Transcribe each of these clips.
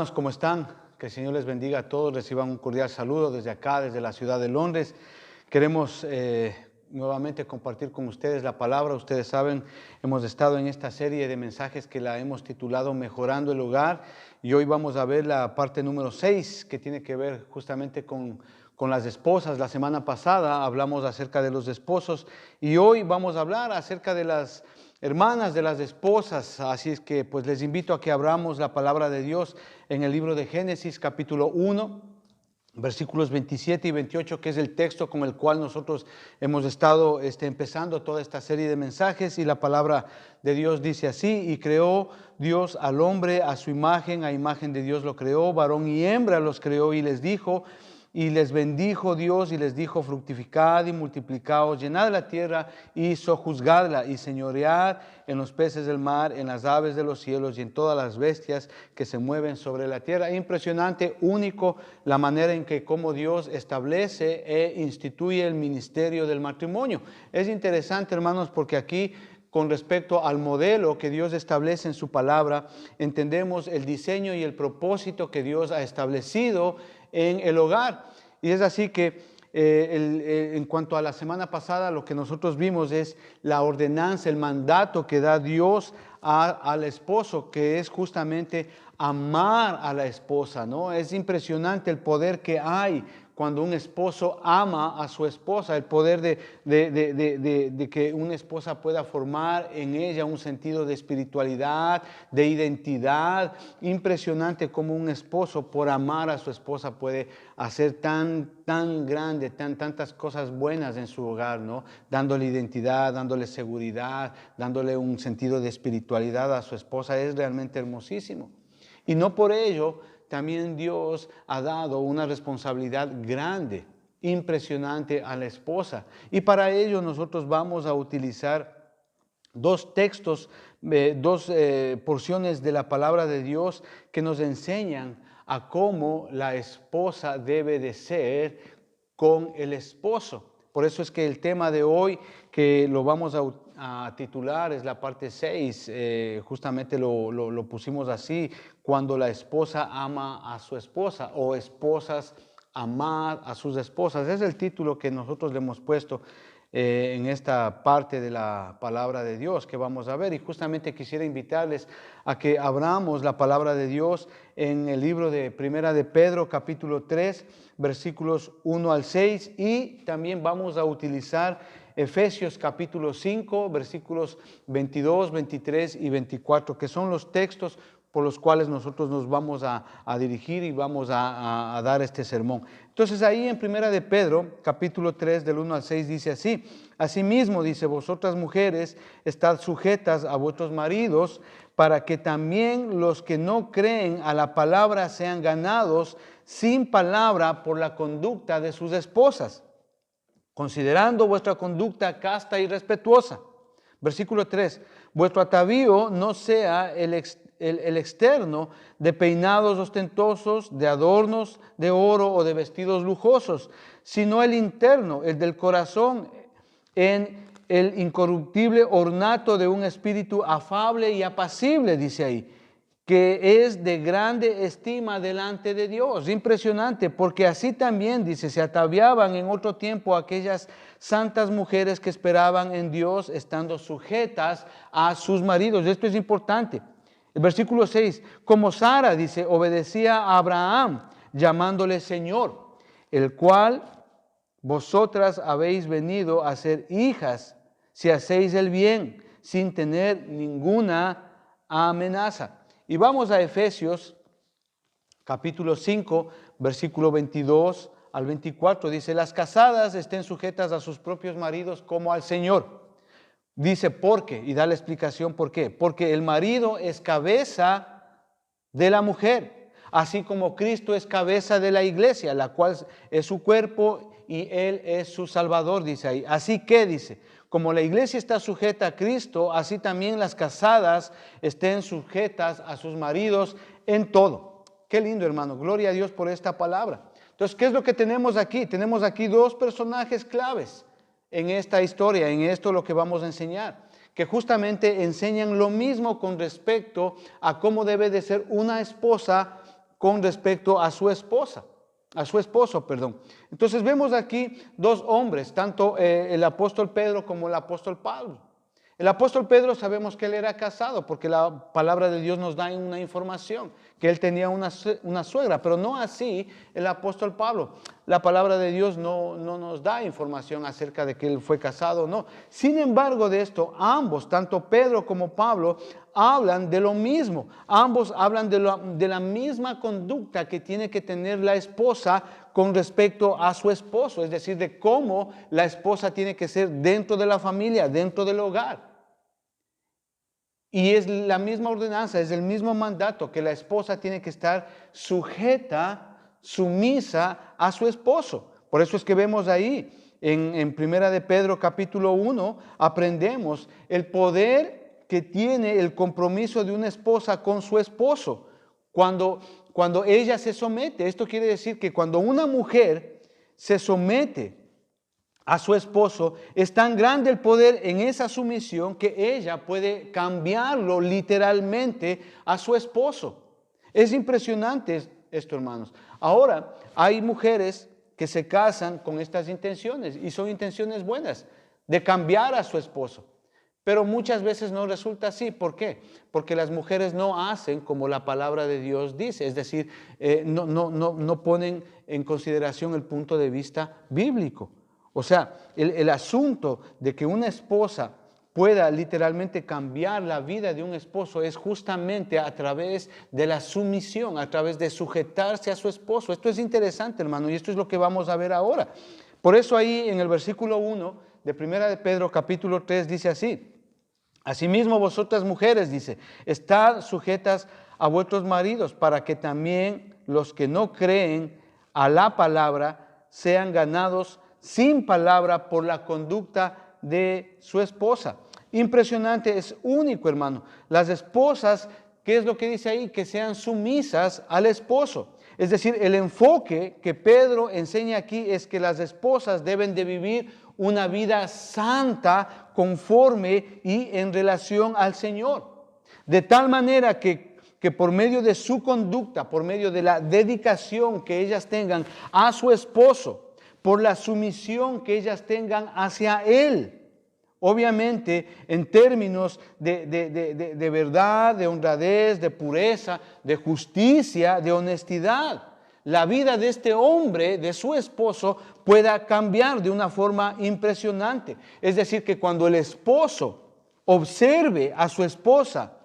hermanos, ¿cómo están? Que el Señor les bendiga a todos. Reciban un cordial saludo desde acá, desde la ciudad de Londres. Queremos nuevamente compartir con ustedes la palabra. Ustedes saben, hemos estado en esta serie de mensajes que la hemos titulado Mejorando el Hogar. Y hoy vamos a ver la parte número 6, que tiene que ver justamente con las esposas. La semana pasada hablamos acerca de los esposos y hoy vamos a hablar acerca de las hermanas, de las esposas. Así es que pues les invito a que abramos la palabra de Dios en el libro de Génesis capítulo 1, versículos 27 y 28, que es el texto con el cual nosotros hemos estado empezando toda esta serie de mensajes. Y la palabra de Dios dice así: y creó Dios al hombre a su imagen, a imagen de Dios lo creó, varón y hembra los creó, y les dijo, y les bendijo Dios y les dijo: fructificad y multiplicaos, llenad la tierra y sojuzgadla, y señoread en los peces del mar, en las aves de los cielos y en todas las bestias que se mueven sobre la tierra. Impresionante, único la manera en que como Dios establece e instituye el ministerio del matrimonio. Es interesante, hermanos, porque aquí, con respecto al modelo que Dios establece en su palabra, entendemos el diseño y el propósito que Dios ha establecido en el hogar. Y es así que en cuanto a la semana pasada, lo que nosotros vimos es la ordenanza, el mandato que da Dios al esposo, que es justamente amar a la esposa, ¿no? Es impresionante el poder que hay cuando un esposo ama a su esposa, el poder de que una esposa pueda formar en ella un sentido de espiritualidad, de identidad. Impresionante cómo un esposo, por amar a su esposa, puede hacer tan grande, tantas cosas buenas en su hogar, ¿no? Dándole identidad, dándole seguridad, dándole un sentido de espiritualidad a su esposa. Es realmente hermosísimo. Y no por ello también Dios ha dado una responsabilidad grande, impresionante a la esposa. Y para ello nosotros vamos a utilizar dos textos, dos porciones de la palabra de Dios que nos enseñan a cómo la esposa debe de ser con el esposo. Por eso es que el tema de hoy, que lo vamos a titular, es la parte 6, justamente lo pusimos así: cuando la esposa ama a su esposa, o esposas amad a sus esposas. Es el título que nosotros le hemos puesto en esta parte de la palabra de Dios que vamos a ver. Y justamente quisiera invitarles a que abramos la palabra de Dios en el libro de Primera de Pedro, capítulo 3, versículos 1 al 6, y también vamos a utilizar Efesios capítulo 5, versículos 22, 23 y 24, que son los textos por los cuales nosotros nos vamos a dirigir y vamos a dar este sermón. Entonces ahí en Primera de Pedro, capítulo 3, del 1 al 6, dice así: asimismo, dice, vosotras mujeres, estad sujetas a vuestros maridos, para que también los que no creen a la palabra sean ganados sin palabra por la conducta de sus esposas, considerando vuestra conducta casta y respetuosa. Versículo 3, vuestro atavío no sea el externo de peinados ostentosos, de adornos de oro o de vestidos lujosos, sino el interno, el del corazón, en el incorruptible ornato de un espíritu afable y apacible, dice ahí, que es de grande estima delante de Dios. Impresionante, porque así también, dice, se ataviaban en otro tiempo aquellas santas mujeres que esperaban en Dios, estando sujetas a sus maridos. Esto es importante. El versículo 6, como Sara, dice, obedecía a Abraham, llamándole Señor, el cual vosotras habéis venido a ser hijas, si hacéis el bien, sin tener ninguna amenaza. Y vamos a Efesios, capítulo 5, versículo 22 al 24, dice, las casadas estén sujetas a sus propios maridos como al Señor. Dice, ¿por qué? Y da la explicación por qué. Porque el marido es cabeza de la mujer, así como Cristo es cabeza de la iglesia, la cual es su cuerpo y Él es su Salvador, dice ahí. Así que, dice, como la iglesia está sujeta a Cristo, así también las casadas estén sujetas a sus maridos en todo. Qué lindo, hermano. Gloria a Dios por esta palabra. Entonces, ¿qué es lo que tenemos aquí? Tenemos aquí dos personajes claves en esta historia, en esto lo que vamos a enseñar, que justamente enseñan lo mismo con respecto a cómo debe de ser una esposa con respecto a su esposa, a su esposo, perdón. Entonces vemos aquí dos hombres, tanto el apóstol Pedro como el apóstol Pablo. El apóstol Pedro sabemos que él era casado porque la palabra de Dios nos da una información, que él tenía una suegra, pero no así el apóstol Pablo. La palabra de Dios no nos da información acerca de que él fue casado o no. Sin embargo de esto, ambos, tanto Pedro como Pablo, hablan de lo mismo. Ambos hablan de la misma conducta que tiene que tener la esposa con respecto a su esposo, es decir, de cómo la esposa tiene que ser dentro de la familia, dentro del hogar. Y es la misma ordenanza, es el mismo mandato, que la esposa tiene que estar sujeta, sumisa a su esposo. Por eso es que vemos ahí en Primera de Pedro capítulo 1, aprendemos el poder que tiene el compromiso de una esposa con su esposo cuando ella se somete. Esto quiere decir que cuando una mujer se somete a su esposo, es tan grande el poder en esa sumisión que ella puede cambiarlo literalmente a su esposo. Es impresionante esto, hermanos. Ahora, hay mujeres que se casan con estas intenciones y son intenciones buenas de cambiar a su esposo. Pero muchas veces no resulta así. ¿Por qué? Porque las mujeres no hacen como la palabra de Dios dice, es decir, no ponen en consideración el punto de vista bíblico. O sea, el asunto de que una esposa pueda literalmente cambiar la vida de un esposo es justamente a través de la sumisión, a través de sujetarse a su esposo. Esto es interesante, hermano, y esto es lo que vamos a ver ahora. Por eso ahí en el versículo 1 de Primera de Pedro capítulo 3 dice así: asimismo vosotras mujeres, dice, estad sujetas a vuestros maridos, para que también los que no creen a la palabra sean ganados sin palabra por la conducta de su esposa. Impresionante, es único, hermano. Las esposas, ¿qué es lo que dice ahí? Que sean sumisas al esposo. Es decir, el enfoque que Pedro enseña aquí es que las esposas deben de vivir una vida santa, conforme y en relación al Señor. De tal manera que por medio de su conducta, por medio de la dedicación que ellas tengan a su esposo, por la sumisión que ellas tengan hacia Él. Obviamente, en términos de verdad, de honradez, de pureza, de justicia, de honestidad, la vida de este hombre, de su esposo, pueda cambiar de una forma impresionante. Es decir, que cuando el esposo observe a su esposa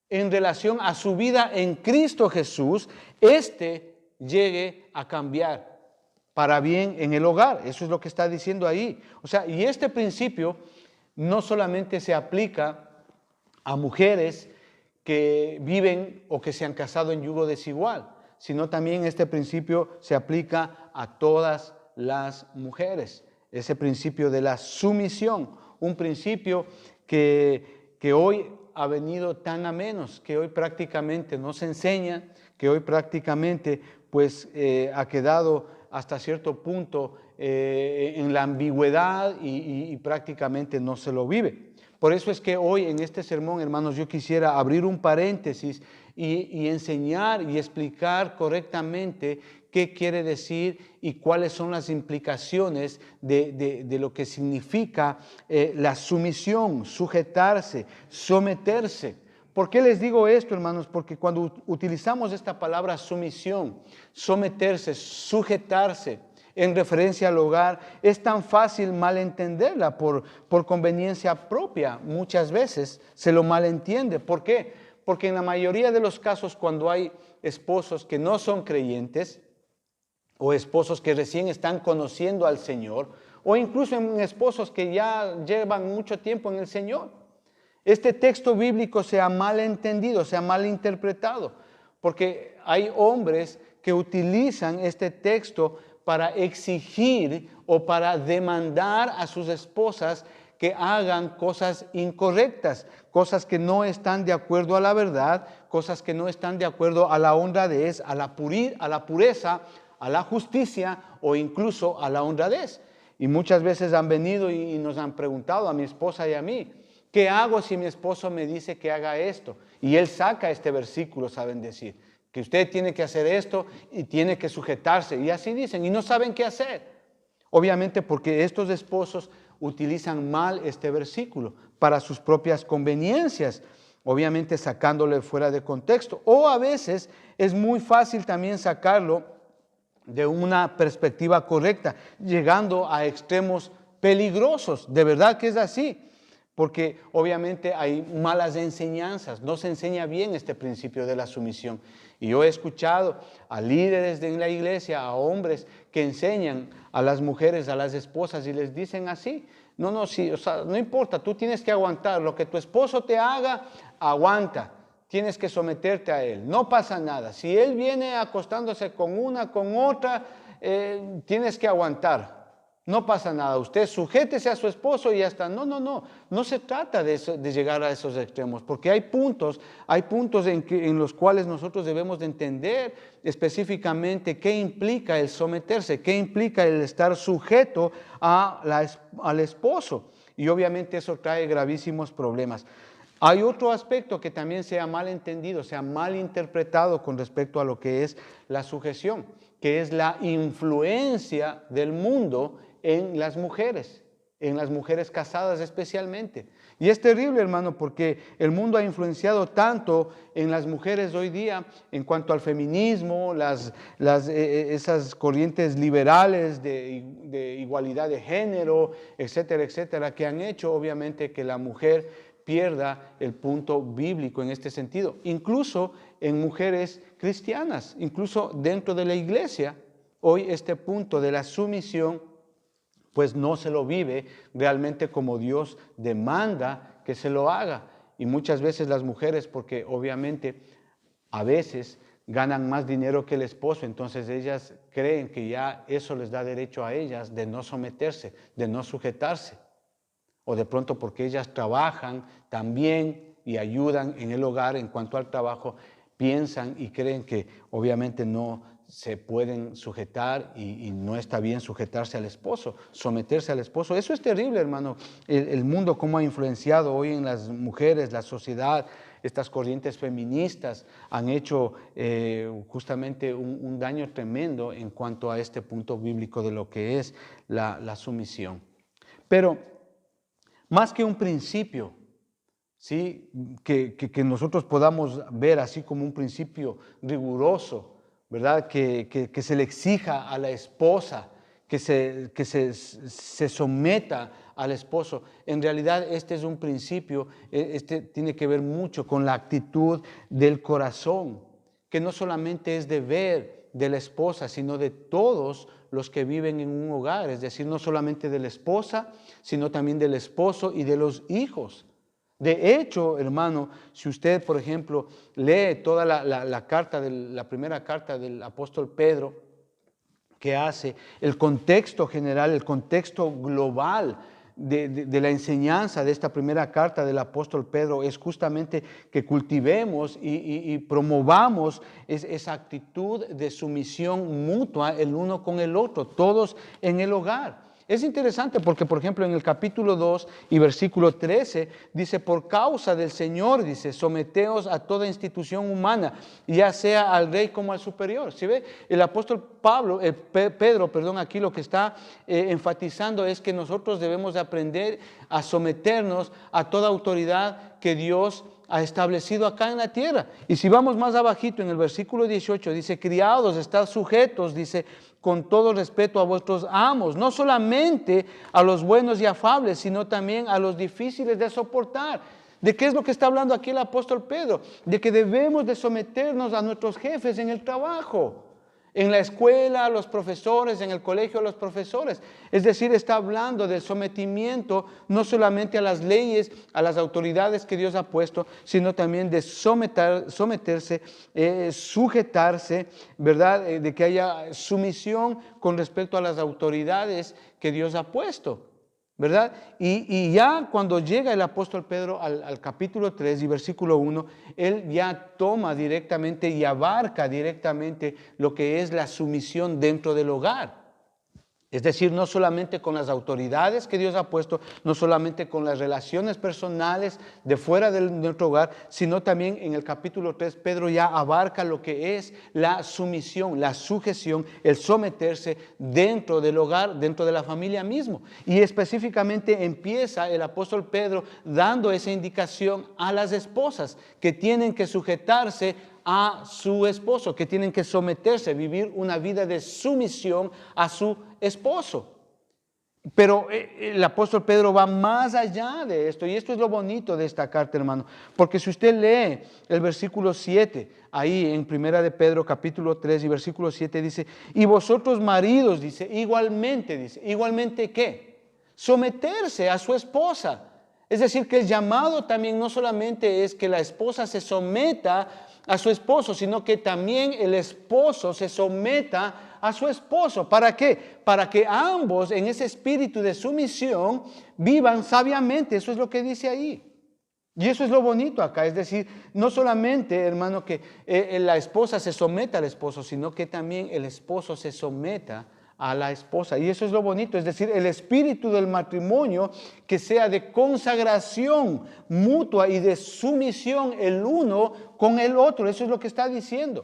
en relación a su vida en Cristo Jesús, éste llegue a cambiar para bien en el hogar. Eso es lo que está diciendo ahí. O sea, y este principio no solamente se aplica a mujeres que viven o que se han casado en yugo desigual, sino también este principio se aplica a todas las mujeres. Ese principio de la sumisión, un principio que hoy ha venido tan a menos, que hoy prácticamente no se enseña, que hoy prácticamente pues ha quedado hasta cierto punto en la ambigüedad y prácticamente no se lo vive. Por eso es que hoy en este sermón, hermanos, yo quisiera abrir un paréntesis y enseñar y explicar correctamente qué quiere decir y cuáles son las implicaciones de lo que significa la sumisión, sujetarse, someterse. ¿Por qué les digo esto, hermanos? Porque cuando utilizamos esta palabra sumisión, someterse, sujetarse, en referencia al hogar, es tan fácil malentenderla por conveniencia propia. Muchas veces se lo malentiende. ¿Por qué? Porque en la mayoría de los casos, cuando hay esposos que no son creyentes, o esposos que recién están conociendo al Señor, o incluso en esposos que ya llevan mucho tiempo en el Señor, este texto bíblico se ha malentendido, se ha malinterpretado, porque hay hombres que utilizan este texto para exigir o para demandar a sus esposas que hagan cosas incorrectas, cosas que no están de acuerdo a la verdad, cosas que no están de acuerdo a la honradez, a la pureza, a la justicia o incluso a la honradez. Y muchas veces han venido y nos han preguntado a mi esposa y a mí, ¿qué hago si mi esposo me dice que haga esto? Y él saca este versículo, saben decir. que usted tiene que hacer esto y tiene que sujetarse. Y así dicen, y no saben qué hacer. Obviamente porque estos esposos utilizan mal este versículo para sus propias conveniencias, obviamente sacándole fuera de contexto. O a veces es muy fácil también sacarlo de una perspectiva correcta, llegando a extremos peligrosos. De verdad que es así, porque obviamente hay malas enseñanzas, no se enseña bien este principio de la sumisión. Y yo he escuchado a líderes de la iglesia, a hombres que enseñan a las mujeres, a las esposas, y les dicen así: no, sí, o sea, no importa, tú tienes que aguantar, lo que tu esposo te haga, aguanta. Tienes que someterte a él, no pasa nada. Si él viene acostándose con una, con otra, tienes que aguantar. No pasa nada, usted sujétese a su esposo y ya está. No se trata de, eso, de llegar a esos extremos, porque hay puntos en los cuales nosotros debemos de entender específicamente qué implica el someterse, qué implica el estar sujeto al esposo. Y obviamente eso trae gravísimos problemas. Hay otro aspecto que también se ha mal entendido, se ha mal interpretado con respecto a lo que es la sujeción, que es la influencia del mundo en las mujeres casadas especialmente. Y es terrible, hermano, porque el mundo ha influenciado tanto en las mujeres hoy día en cuanto al feminismo, esas corrientes liberales de igualdad de género, etcétera, etcétera, que han hecho obviamente que la mujer pierda el punto bíblico en este sentido. Incluso en mujeres cristianas, incluso dentro de la iglesia, hoy este punto de la sumisión pues no se lo vive realmente como Dios demanda que se lo haga. Y muchas veces las mujeres, porque obviamente a veces ganan más dinero que el esposo, entonces ellas creen que ya eso les da derecho a ellas de no someterse, de no sujetarse. O de pronto porque ellas trabajan también y ayudan en el hogar en cuanto al trabajo, piensan y creen que obviamente no se pueden sujetar y no está bien sujetarse al esposo, someterse al esposo. Eso es terrible, hermano. El mundo cómo ha influenciado hoy en las mujeres, la sociedad, estas corrientes feministas han hecho justamente un daño tremendo en cuanto a este punto bíblico de lo que es la sumisión. Pero más que un principio, ¿sí? que nosotros podamos ver así como un principio riguroso, ¿verdad? Que se le exija a la esposa que se someta al esposo. En realidad este es un principio, este tiene que ver mucho con la actitud del corazón, que no solamente es deber de la esposa, sino de todos los que viven en un hogar, es decir, no solamente de la esposa, sino también del esposo y de los hijos. De hecho, hermano, si usted, por ejemplo, lee toda la primera carta del apóstol Pedro, que hace el contexto general, el contexto global de la enseñanza de esta primera carta del apóstol Pedro, es justamente que cultivemos y promovamos esa actitud de sumisión mutua el uno con el otro, todos en el hogar. Es interesante porque, por ejemplo, en el capítulo 2 y versículo 13, dice: por causa del Señor, dice, someteos a toda institución humana, ya sea al rey como al superior. ¿Sí ve? El apóstol Pedro, aquí lo que está enfatizando es que nosotros debemos de aprender a someternos a toda autoridad que Dios ha establecido acá en la tierra. Y si vamos más abajito en el versículo 18, dice: criados, estad sujetos, dice, con todo respeto a vuestros amos, no solamente a los buenos y afables, sino también a los difíciles de soportar. ¿De qué es lo que está hablando aquí el apóstol Pedro? De que debemos de someternos a nuestros jefes en el trabajo, en la escuela a los profesores, en el colegio a los profesores. Es decir, está hablando del sometimiento no solamente a las leyes, a las autoridades que Dios ha puesto, sino también de someterse, sujetarse, ¿verdad? De que haya sumisión con respecto a las autoridades que Dios ha puesto, ¿verdad? Y ya cuando llega el apóstol Pedro al capítulo 3 y versículo 1, él ya toma directamente y abarca directamente lo que es la sumisión dentro del hogar. Es decir, no solamente con las autoridades que Dios ha puesto, no solamente con las relaciones personales de fuera de nuestro hogar, sino también en el capítulo 3, Pedro ya abarca lo que es la sumisión, la sujeción, el someterse dentro del hogar, dentro de la familia mismo. Y específicamente empieza el apóstol Pedro dando esa indicación a las esposas que tienen que sujetarse a su esposo, que tienen que someterse, vivir una vida de sumisión a su esposo. Pero el apóstol Pedro va más allá de esto, y esto es lo bonito de esta carta, hermano, porque si usted lee el versículo 7, ahí en Primera de Pedro capítulo 3 y versículo 7 dice, y vosotros maridos, dice, igualmente ¿qué? Someterse a su esposa. Es decir, que el llamado también no solamente es que la esposa se someta a su esposo, sino que también el esposo se someta a su esposo. ¿Para qué? Para que ambos en ese espíritu de sumisión vivan sabiamente. Eso es lo que dice ahí. Y eso es lo bonito acá. Es decir, no solamente, hermano, que la esposa se someta al esposo, sino que también el esposo se someta a la esposa. Y eso es lo bonito, es decir, el espíritu del matrimonio que sea de consagración mutua y de sumisión el uno con el otro. Eso es lo que está diciendo.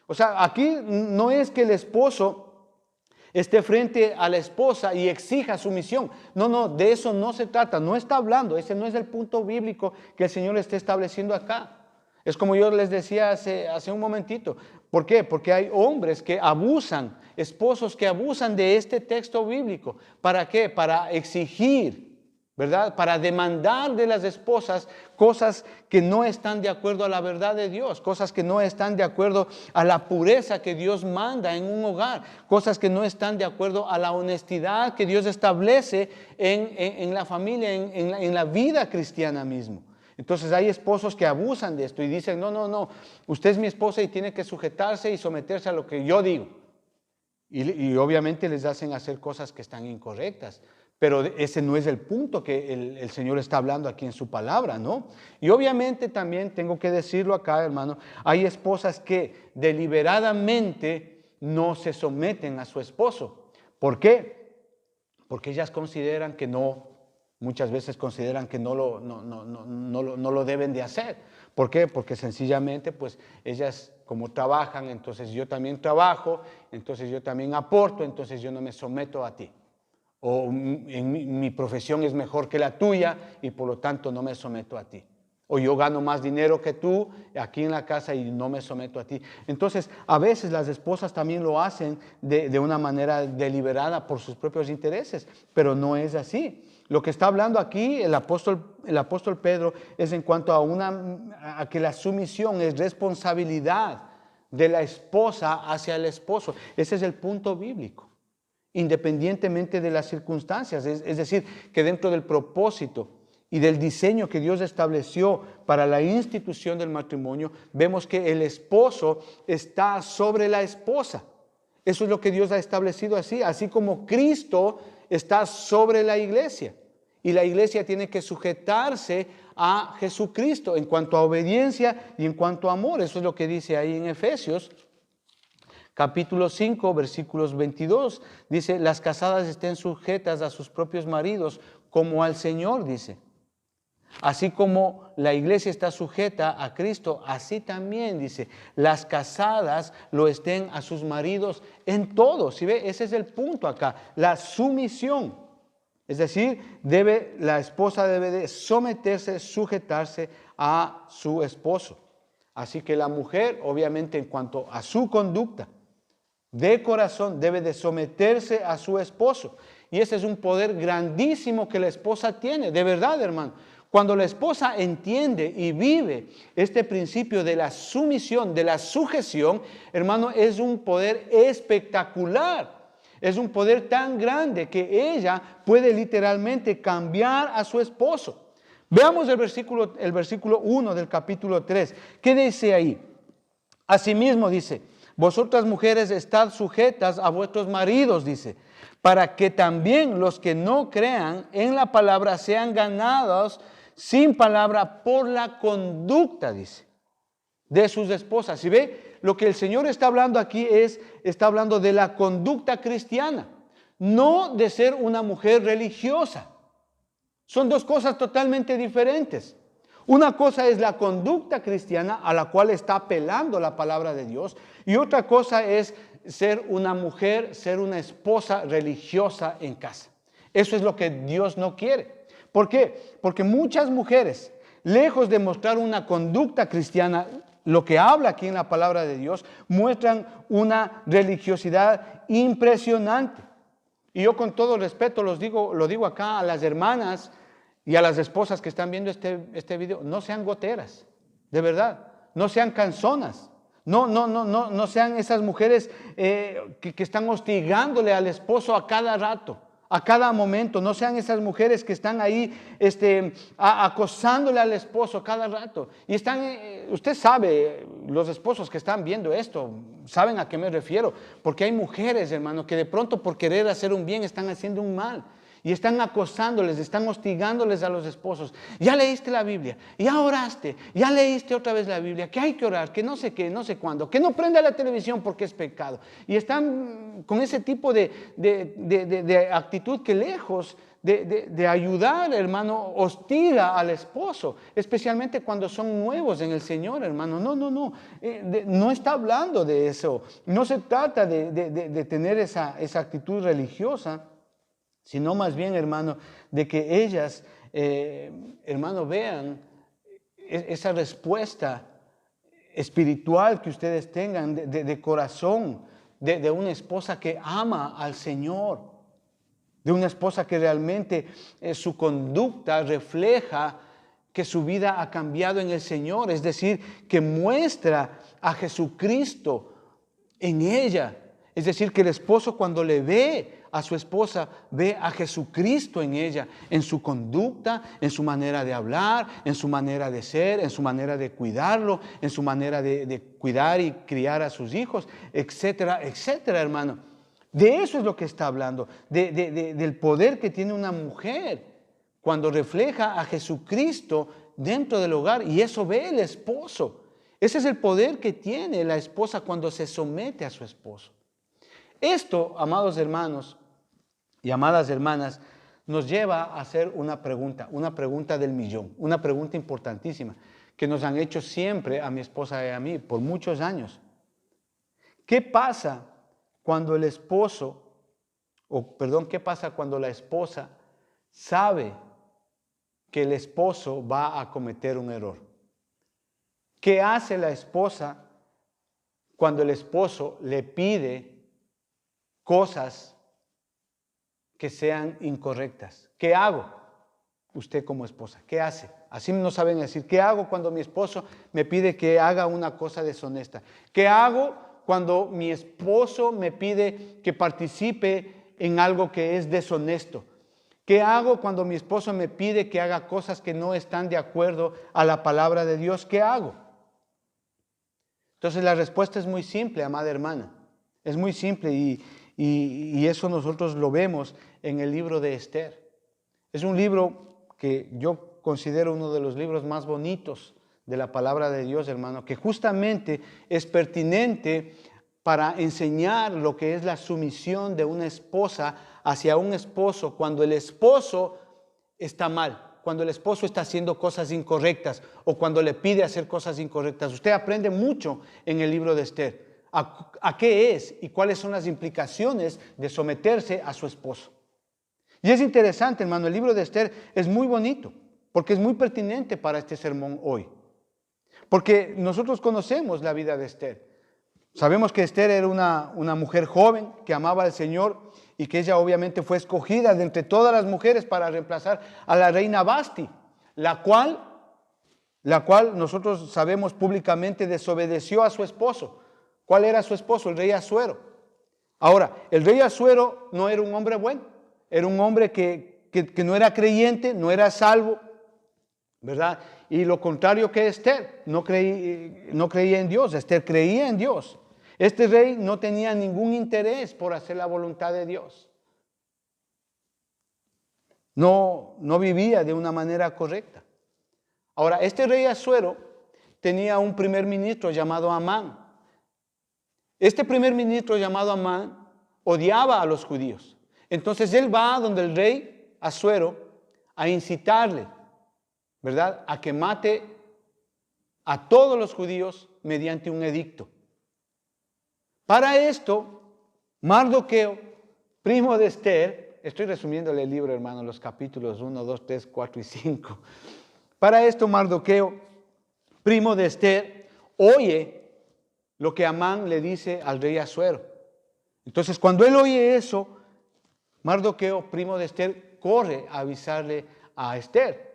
O sea, aquí no es que el esposo esté frente a la esposa y exija sumisión. No, de eso no se trata, no está hablando. Ese no es el punto bíblico que el Señor está estableciendo acá. Es como yo les decía hace un momentito. ¿Por qué? Porque hay hombres que abusan, esposos que abusan de este texto bíblico. ¿Para qué? Para exigir, ¿verdad? Para demandar de las esposas cosas que no están de acuerdo a la verdad de Dios, cosas que no están de acuerdo a la pureza que Dios manda en un hogar, cosas que no están de acuerdo a la honestidad que Dios establece en la familia, en la vida cristiana mismo. Entonces hay esposos que abusan de esto y dicen, no, usted es mi esposa y tiene que sujetarse y someterse a lo que yo digo. Y obviamente les hacen hacer cosas que están incorrectas. Pero ese no es el punto que el Señor está hablando aquí en su palabra, ¿no? Y obviamente también tengo que decirlo acá, hermano, hay esposas que deliberadamente no se someten a su esposo. ¿Por qué? Porque ellas consideran que no. Muchas veces consideran que no lo deben de hacer. ¿Por qué? Porque sencillamente, pues, ellas como trabajan, entonces yo también trabajo, entonces yo también aporto, entonces yo no me someto a ti. O mi profesión es mejor que la tuya y por lo tanto no me someto a ti. O yo gano más dinero que tú aquí en la casa y no me someto a ti. Entonces, a veces las esposas también lo hacen de una manera deliberada por sus propios intereses, pero no es así. Lo que está hablando aquí el apóstol Pedro es en cuanto a que la sumisión es responsabilidad de la esposa hacia el esposo. Ese es el punto bíblico, independientemente de las circunstancias. Es decir, que dentro del propósito y del diseño que Dios estableció para la institución del matrimonio, vemos que el esposo está sobre la esposa. Eso es lo que Dios ha establecido así como Cristo está sobre la iglesia. Y la iglesia tiene que sujetarse a Jesucristo en cuanto a obediencia y en cuanto a amor. Eso es lo que dice ahí en Efesios, capítulo 5, versículos 22. Dice, las casadas estén sujetas a sus propios maridos como al Señor, dice. Así como la iglesia está sujeta a Cristo, así también, dice, las casadas lo estén a sus maridos en todo. ¿Sí ve? Ese es el punto acá, la sumisión. Es decir, la esposa debe de someterse, sujetarse a su esposo. Así que la mujer, obviamente, en cuanto a su conducta de corazón, debe de someterse a su esposo. Y ese es un poder grandísimo que la esposa tiene, de verdad, hermano. Cuando la esposa entiende y vive este principio de la sumisión, de la sujeción, hermano, es un poder espectacular. Es un poder tan grande que ella puede literalmente cambiar a su esposo. Veamos el versículo 1 del capítulo 3. ¿Qué dice ahí? Asimismo dice, vosotras mujeres estad sujetas a vuestros maridos, dice, para que también los que no crean en la palabra sean ganados sin palabra por la conducta, dice, de sus esposas. ¿Sí ve? Lo que el Señor está hablando aquí está hablando de la conducta cristiana. no de ser una mujer religiosa. Son dos cosas totalmente diferentes. Una cosa es la conducta cristiana a la cual está apelando la palabra de Dios, y otra cosa es ser una mujer, ser una esposa religiosa en casa. Eso es lo que Dios no quiere. ¿Por qué? Porque muchas mujeres, lejos de mostrar una conducta cristiana, lo que habla aquí en la palabra de Dios, muestran una religiosidad impresionante. Y yo con todo respeto lo digo acá a las hermanas y a las esposas que están viendo este video: no sean goteras, de verdad, no sean canzonas, no sean esas mujeres que están hostigándole al esposo a cada rato, a cada momento. No sean esas mujeres que están ahí acosándole al esposo cada rato. Y están, usted sabe, los esposos que están viendo esto, saben a qué me refiero. Porque hay mujeres, hermano, que de pronto por querer hacer un bien están haciendo un mal. Y están acosándoles, están hostigándoles a los esposos. Ya leíste la Biblia, ya oraste, ya leíste otra vez la Biblia, que hay que orar, que no sé qué, no sé cuándo, que no prenda la televisión porque es pecado. Y están con ese tipo de actitud que, lejos de ayudar, hermano, hostiga al esposo, especialmente cuando son nuevos en el Señor, hermano. No está hablando de eso. No se trata de tener esa actitud religiosa, sino más bien, hermano, de que ellas, hermano, vean esa respuesta espiritual que ustedes tengan de corazón, de una esposa que ama al Señor, de una esposa que realmente su conducta refleja que su vida ha cambiado en el Señor, es decir, que muestra a Jesucristo en ella. Es decir, que el esposo, cuando le ve a su esposa, ve a Jesucristo en ella, en su conducta, en su manera de hablar, en su manera de ser, en su manera de cuidarlo, en su manera de cuidar y criar a sus hijos, etcétera, etcétera, hermano. De eso es lo que está hablando, del poder que tiene una mujer cuando refleja a Jesucristo dentro del hogar, y eso ve el esposo. Ese es el poder que tiene la esposa cuando se somete a su esposo. Esto, amados hermanos y amadas hermanas, nos lleva a hacer una pregunta del millón, una pregunta importantísima que nos han hecho siempre a mi esposa y a mí por muchos años. ¿Qué pasa cuando qué pasa cuando la esposa sabe que el esposo va a cometer un error? ¿Qué hace la esposa cuando el esposo le pide cosas que sean incorrectas? ¿Qué hago? Usted como esposa, ¿qué hace? Así no saben decir, ¿qué hago cuando mi esposo me pide que haga una cosa deshonesta? ¿Qué hago cuando mi esposo me pide que participe en algo que es deshonesto? ¿Qué hago cuando mi esposo me pide que haga cosas que no están de acuerdo a la palabra de Dios? ¿Qué hago? Entonces la respuesta es muy simple, amada hermana. Es muy simple y eso nosotros lo vemos en el libro de Esther. Es un libro que yo considero uno de los libros más bonitos de la palabra de Dios, hermano, que justamente es pertinente para enseñar lo que es la sumisión de una esposa hacia un esposo cuando el esposo está mal, cuando el esposo está haciendo cosas incorrectas o cuando le pide hacer cosas incorrectas. Usted aprende mucho en el libro de Esther. ¿A qué es y cuáles son las implicaciones de someterse a su esposo? Y es interesante, hermano, el libro de Esther es muy bonito porque es muy pertinente para este sermón hoy. Porque nosotros conocemos la vida de Esther. Sabemos que Esther era una mujer joven que amaba al Señor y que ella obviamente fue escogida de entre todas las mujeres para reemplazar a la reina Vasti, la cual nosotros sabemos públicamente desobedeció a su esposo. ¿Cuál era su esposo? El rey Asuero. Ahora, el rey Asuero no era un hombre bueno, era un hombre que no era creyente, no era salvo, ¿verdad? Y lo contrario que Esther, no creía en Dios. Esther creía en Dios. Este rey no tenía ningún interés por hacer la voluntad de Dios. No vivía de una manera correcta. Ahora, este rey Asuero tenía un primer ministro llamado Amán. Este primer ministro llamado Amán odiaba a los judíos. Entonces él va donde el rey Asuero a incitarle, ¿verdad?, a que mate a todos los judíos mediante un edicto. Para esto, Mardoqueo, primo de Esther, estoy resumiéndole el libro, hermano, los capítulos 1, 2, 3, 4 y 5. Para esto, Mardoqueo, primo de Esther, oye lo que Amán le dice al rey Asuero. Entonces, cuando él oye eso, Mardoqueo, primo de Esther, corre a avisarle a Esther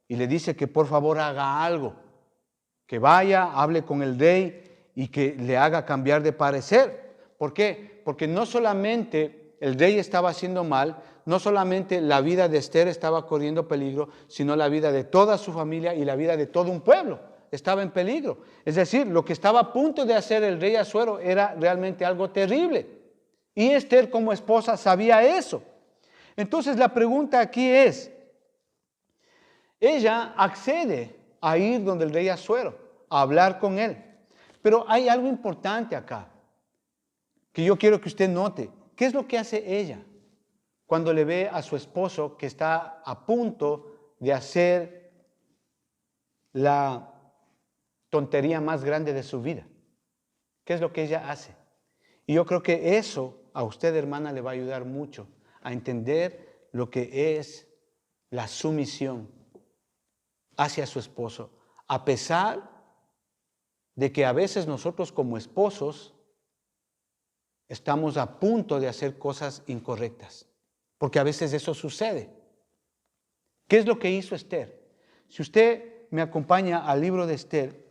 y le dice que por favor haga algo, que vaya, hable con el rey y que le haga cambiar de parecer. ¿Por qué? Porque no solamente el rey estaba haciendo mal, no solamente la vida de Esther estaba corriendo peligro, sino la vida de toda su familia y la vida de todo un pueblo estaba en peligro. Es decir, lo que estaba a punto de hacer el rey Asuero era realmente algo terrible. Y Esther como esposa sabía eso. Entonces la pregunta aquí es, ella accede a ir donde el rey Asuero, a hablar con él. Pero hay algo importante acá, que yo quiero que usted note. ¿Qué es lo que hace ella cuando le ve a su esposo que está a punto de hacer la tontería más grande de su vida? ¿Qué es lo que ella hace? Y yo creo que eso a usted, hermana, le va a ayudar mucho a entender lo que es la sumisión hacia su esposo, a pesar de que a veces nosotros como esposos estamos a punto de hacer cosas incorrectas, porque a veces eso sucede. ¿Qué es lo que hizo Esther? Si usted me acompaña al libro de Esther,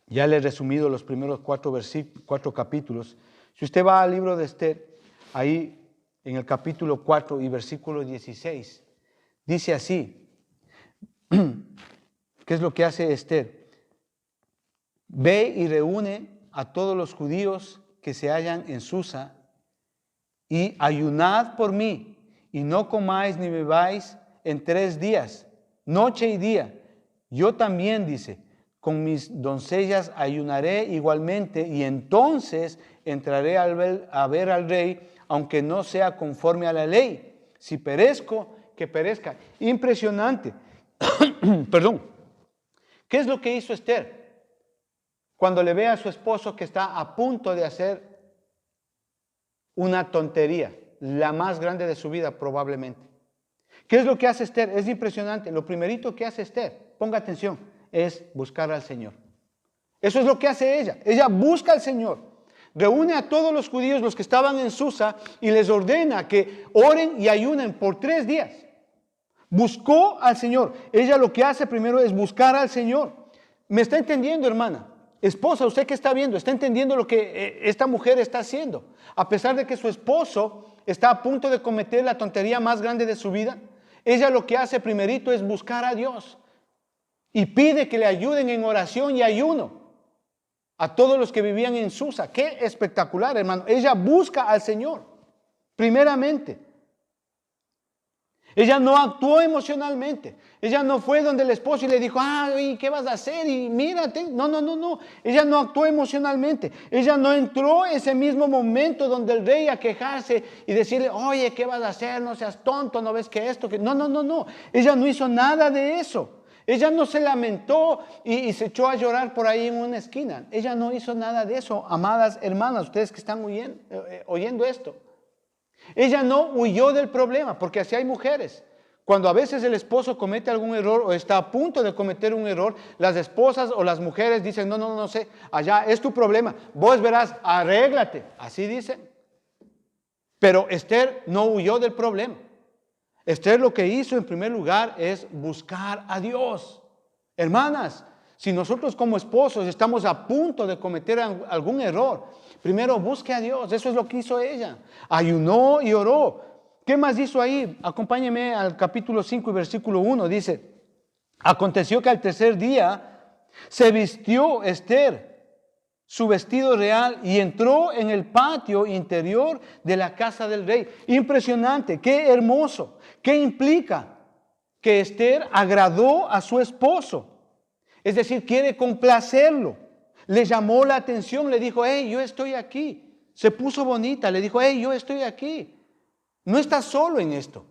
ya le he resumido los primeros 4 capítulos. Si usted va al libro de Esther, ahí en el capítulo 4 y versículo 16, dice así, ¿qué es lo que hace Esther? Ve y reúne a todos los judíos que se hallan en Susa y ayunad por mí y no comáis ni bebáis en 3 días, noche y día. Yo también, dice, con mis doncellas ayunaré igualmente y entonces entraré a ver al rey, aunque no sea conforme a la ley. Si perezco, que perezca. Impresionante. Perdón. ¿Qué es lo que hizo Esther? Cuando le ve a su esposo que está a punto de hacer una tontería, la más grande de su vida probablemente. ¿Qué es lo que hace Esther? Es impresionante. Lo primerito que hace Esther, ponga atención, es buscar al Señor. Eso es lo que hace ella. Ella busca al Señor. Reúne a todos los judíos, los que estaban en Susa, y les ordena que oren y ayunen por 3 días. Buscó al Señor. Ella lo que hace primero es buscar al Señor. ¿Me está entendiendo, hermana? Esposa, usted que está viendo, ¿está entendiendo lo que esta mujer está haciendo? A pesar de que su esposo está a punto de cometer la tontería más grande de su vida, ella lo que hace primerito es buscar a Dios y pide que le ayuden en oración y ayuno a todos los que vivían en Susa. Qué espectacular, hermano. Ella busca al Señor, primeramente. Ella no actuó emocionalmente. Ella no fue donde el esposo y le dijo, ay, ¿qué vas a hacer? Y mírate. No. Ella no actuó emocionalmente. Ella no entró ese mismo momento donde el rey a quejarse y decirle, oye, ¿qué vas a hacer? No seas tonto, ¿no ves que esto? Que... No. Ella no hizo nada de eso. Ella no se lamentó y se echó a llorar por ahí en una esquina. Ella no hizo nada de eso, amadas hermanas, ustedes que están oyendo esto. Ella no huyó del problema, porque así hay mujeres. Cuando a veces el esposo comete algún error o está a punto de cometer un error, las esposas o las mujeres dicen, no sé, allá es tu problema, vos verás, arréglate. Así dicen. Pero Esther no huyó del problema. Esther lo que hizo en primer lugar es buscar a Dios. Hermanas, si nosotros como esposos estamos a punto de cometer algún error, primero busque a Dios. Eso es lo que hizo ella. Ayunó y oró. ¿Qué más hizo ahí? Acompáñeme al capítulo 5 y versículo 1. Dice, aconteció que al 3er día se vistió Esther su vestido real y entró en el patio interior de la casa del rey. Impresionante, qué hermoso. ¿Qué implica? Que Esther agradó a su esposo. Es decir, quiere complacerlo. Le llamó la atención, le dijo, hey, yo estoy aquí. Se puso bonita, le dijo, hey, yo estoy aquí. No estás solo en esto.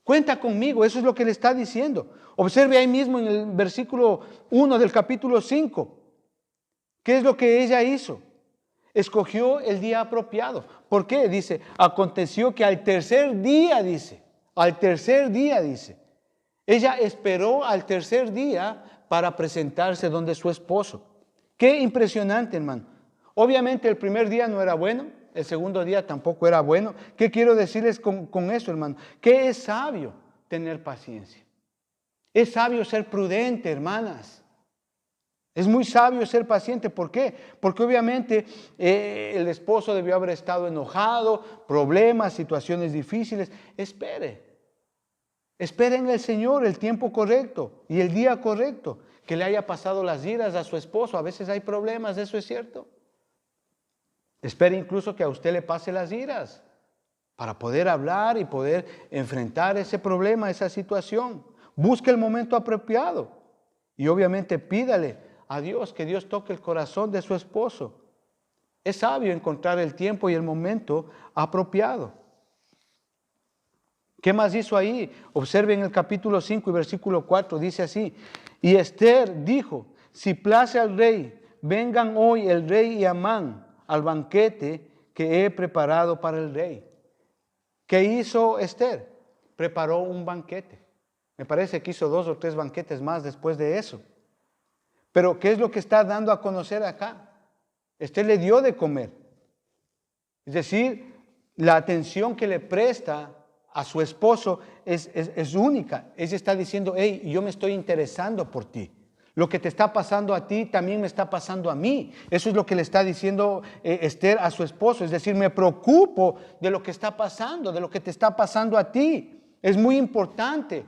Cuenta conmigo, eso es lo que le está diciendo. Observe ahí mismo en el versículo 1 del capítulo 5. ¿Qué es lo que ella hizo? Escogió el día apropiado. ¿Por qué? Dice, aconteció que al tercer día, dice, ella esperó al tercer día para presentarse donde su esposo. Qué impresionante, hermano. Obviamente el primer día no era bueno, el segundo día tampoco era bueno. ¿Qué quiero decirles con eso, hermano? Que es sabio tener paciencia. Es sabio ser prudente, hermanas. Es muy sabio ser paciente. ¿Por qué? Porque obviamente el esposo debió haber estado enojado, problemas, situaciones difíciles. Espere en el Señor el tiempo correcto y el día correcto. Que le haya pasado las iras a su esposo. A veces hay problemas, eso es cierto. Espere incluso que a usted le pase las iras para poder hablar y poder enfrentar ese problema, esa situación. Busque el momento apropiado y obviamente pídale a Dios que Dios toque el corazón de su esposo. Es sabio encontrar el tiempo y el momento apropiado. ¿Qué más hizo ahí? Observen el capítulo 5 y versículo 4, dice así. Y Esther dijo, si place al rey, vengan hoy el rey y Amán al banquete que he preparado para el rey. ¿Qué hizo Esther? Preparó un banquete. Me parece que hizo 2 o 3 banquetes más después de eso. Pero ¿qué es lo que está dando a conocer acá? Esther le dio de comer. Es decir, la atención que le presta a su esposo es única. Ella está diciendo, hey, yo me estoy interesando por ti. Lo que te está pasando a ti también me está pasando a mí. Eso es lo que le está diciendo Esther a su esposo. Es decir, me preocupo de lo que está pasando, de lo que te está pasando a ti. Es muy importante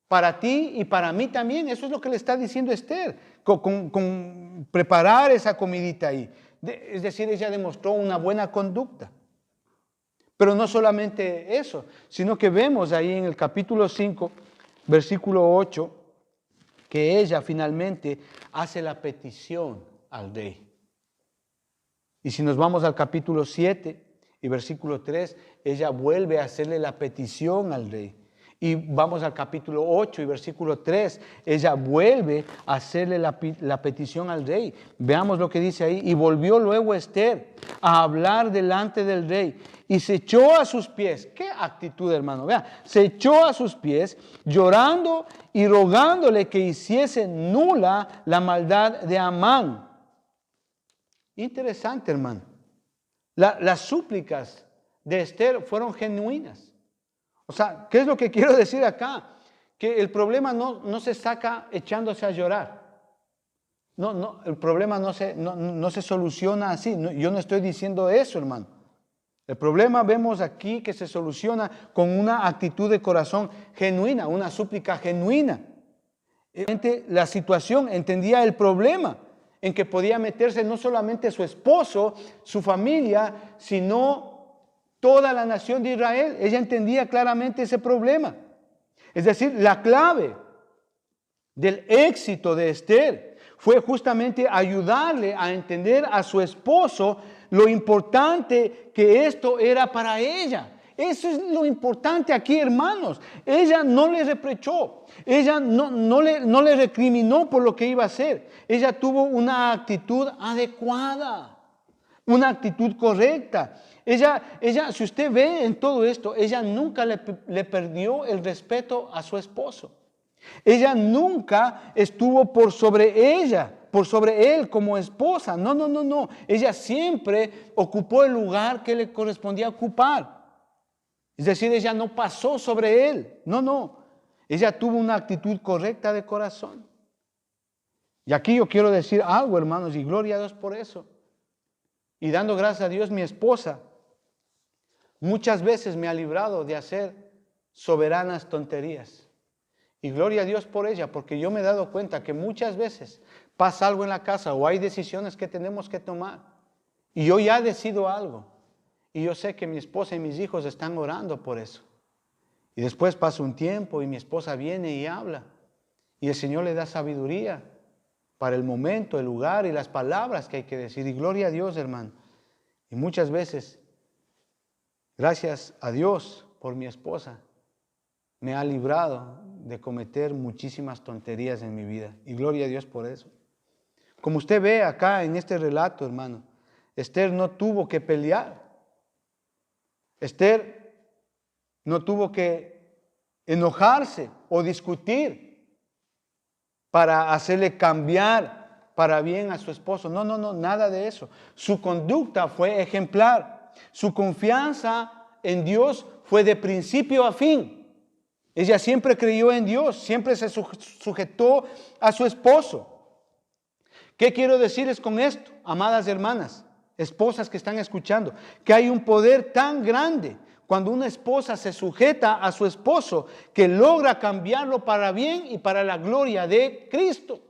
para ti y para mí también. Eso es lo que le está diciendo Esther, con preparar esa comidita ahí. Es decir, ella demostró una buena conducta. Pero no solamente eso, sino que vemos ahí en el capítulo 5, versículo 8, que ella finalmente hace la petición al rey. Y si nos vamos al capítulo 7 y versículo 3, ella vuelve a hacerle la petición al rey. Y vamos al capítulo 8 y versículo 3, ella vuelve a hacerle la petición al rey. Veamos lo que dice ahí. Y volvió luego Esther a hablar delante del rey y se echó a sus pies. ¿Qué actitud, hermano? Vea, se echó a sus pies llorando y rogándole que hiciese nula la maldad de Amán. Interesante, hermano. Las súplicas de Esther fueron genuinas. O sea, ¿qué es lo que quiero decir acá? Que el problema no se saca echándose a llorar. No, el problema no se soluciona así. Yo no estoy diciendo eso, hermano. El problema vemos aquí que se soluciona con una actitud de corazón genuina, una súplica genuina. La situación entendía el problema en que podía meterse no solamente su esposo, su familia, sino toda la nación de Israel. Ella entendía claramente ese problema. Es decir, la clave del éxito de Esther fue justamente ayudarle a entender a su esposo lo importante que esto era para ella. Eso es lo importante aquí, hermanos. Ella no le reprochó, ella no le recriminó por lo que iba a hacer. Ella tuvo una actitud adecuada, una actitud correcta. Ella, si usted ve en todo esto, ella nunca le perdió el respeto a su esposo. Ella nunca estuvo por sobre él como esposa. No. Ella siempre ocupó el lugar que le correspondía ocupar. Es decir, ella no pasó sobre él. No. Ella tuvo una actitud correcta de corazón. Y aquí yo quiero decir algo, hermanos, y gloria a Dios por eso. Y dando gracias a Dios, mi esposa muchas veces me ha librado de hacer soberanas tonterías. Y gloria a Dios por ella, porque yo me he dado cuenta que muchas veces pasa algo en la casa o hay decisiones que tenemos que tomar. Y yo ya decido algo. Y yo sé que mi esposa y mis hijos están orando por eso. Y después pasa un tiempo y mi esposa viene y habla. Y el Señor le da sabiduría para el momento, el lugar y las palabras que hay que decir. Y gloria a Dios, hermano. Y muchas veces, gracias a Dios por mi esposa, me ha librado de cometer muchísimas tonterías en mi vida. Y gloria a Dios por eso. Como usted ve acá en este relato, hermano, Esther no tuvo que pelear. Esther no tuvo que enojarse o discutir para hacerle cambiar para bien a su esposo. No, nada de eso. Su conducta fue ejemplar. Su confianza en Dios fue de principio a fin. Ella siempre creyó en Dios, siempre se sujetó a su esposo. ¿Qué quiero decirles con esto, amadas hermanas, esposas que están escuchando? Que hay un poder tan grande cuando una esposa se sujeta a su esposo que logra cambiarlo para bien y para la gloria de Cristo,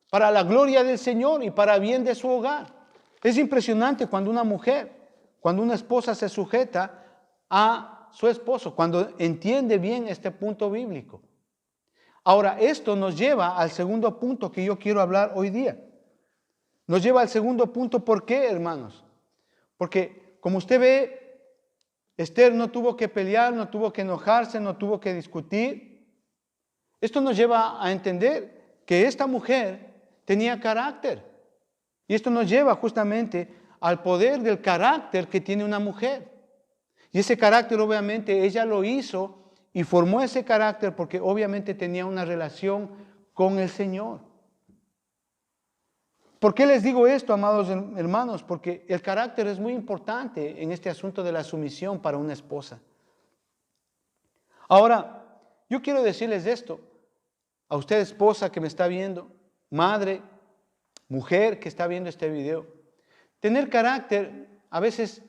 para la gloria del Señor y para bien de su hogar. Es impresionante cuando una esposa se sujeta a su esposo, cuando entiende bien este punto bíblico. Ahora, esto nos lleva al segundo punto que yo quiero hablar hoy día. Nos lleva al segundo punto. ¿Por qué, hermanos? Porque, como usted ve, Esther no tuvo que pelear, no tuvo que enojarse, no tuvo que discutir. Esto nos lleva a entender que esta mujer tenía carácter. Y esto nos lleva justamente al poder del carácter que tiene una mujer. Y ese carácter, obviamente, ella lo hizo y formó ese carácter porque obviamente tenía una relación con el Señor. ¿Por qué les digo esto, amados hermanos? Porque el carácter es muy importante en este asunto de la sumisión para una esposa. Ahora, yo quiero decirles esto, a usted esposa que me está viendo, madre, mujer que está viendo este video. Tener carácter, a veces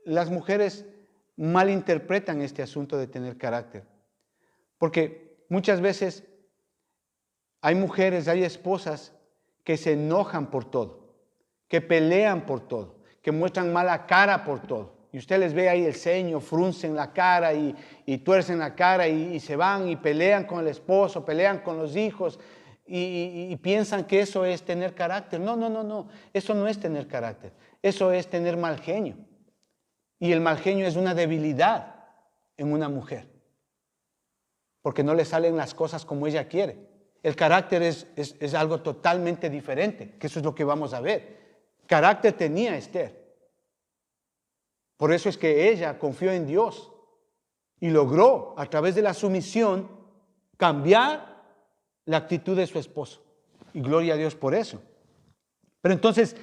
las mujeres malinterpretan este asunto de tener carácter. Porque muchas veces hay mujeres, hay esposas que se enojan por todo, que pelean por todo, que muestran mala cara por todo. Y usted les ve ahí el ceño, fruncen la cara y tuercen la cara y se van y pelean con el esposo, pelean con los hijos y piensan que eso es tener carácter. No, eso no es tener carácter, eso es tener mal genio. Y el mal genio es una debilidad en una mujer, porque no le salen las cosas como ella quiere. El carácter es algo totalmente diferente, que eso es lo que vamos a ver. Carácter tenía Esther. Por eso es que ella confió en Dios y logró, a través de la sumisión, cambiar la actitud de su esposo. Y gloria a Dios por eso. Pero entonces,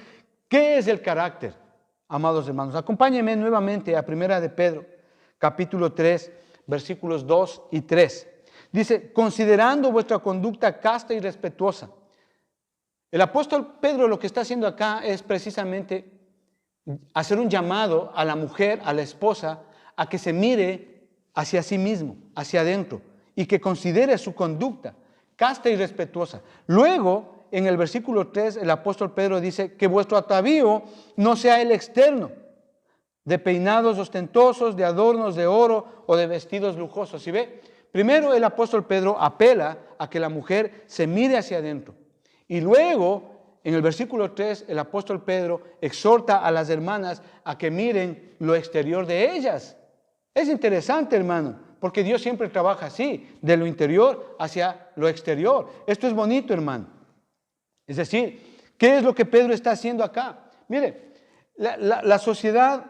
¿qué es el carácter, amados hermanos? Acompáñenme nuevamente a 1 de Pedro, capítulo 3, versículos 2 y 3. Dice, considerando vuestra conducta casta y respetuosa. El apóstol Pedro lo que está haciendo acá es precisamente hacer un llamado a la mujer, a la esposa, a que se mire hacia sí mismo, hacia adentro, y que considere su conducta casta y respetuosa. Luego, en el versículo 3, el apóstol Pedro dice que vuestro atavío no sea el externo, de peinados ostentosos, de adornos de oro o de vestidos lujosos. ¿Sí ve? Primero el apóstol Pedro apela a que la mujer se mire hacia adentro. Y luego, en el versículo 3, el apóstol Pedro exhorta a las hermanas a que miren lo exterior de ellas. Es interesante, hermano, porque Dios siempre trabaja así, de lo interior hacia lo exterior. Esto es bonito, hermano. Es decir, ¿qué es lo que Pedro está haciendo acá? Mire, la sociedad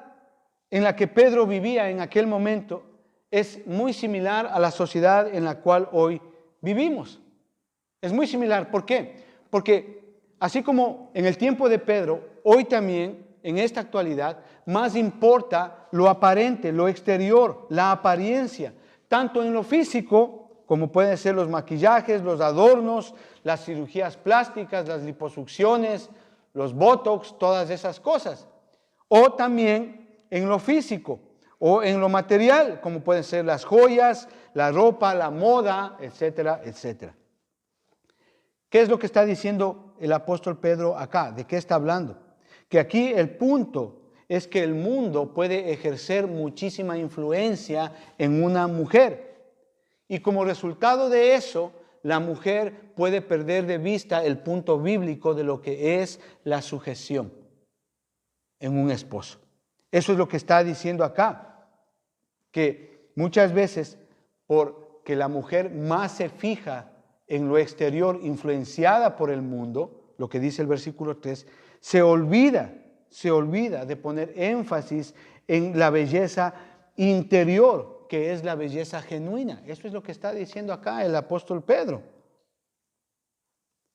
en la que Pedro vivía en aquel momento es muy similar a la sociedad en la cual hoy vivimos. Es muy similar. ¿Por qué? Porque así como en el tiempo de Pedro, hoy también, en esta actualidad, más importa lo aparente, lo exterior, la apariencia, tanto en lo físico, como pueden ser los maquillajes, los adornos, las cirugías plásticas, las liposucciones, los botox, todas esas cosas. O también en lo físico, o en lo material, como pueden ser las joyas, la ropa, la moda, etcétera, etcétera. ¿Qué es lo que está diciendo el apóstol Pedro acá? ¿De qué está hablando? Que aquí el punto es que el mundo puede ejercer muchísima influencia en una mujer. Y como resultado de eso, la mujer puede perder de vista el punto bíblico de lo que es la sujeción en un esposo. Eso es lo que está diciendo acá, que muchas veces porque la mujer más se fija en lo exterior, influenciada por el mundo, lo que dice el versículo 3, se olvida de poner énfasis en la belleza interior, que es la belleza genuina. Eso es lo que está diciendo acá el apóstol Pedro.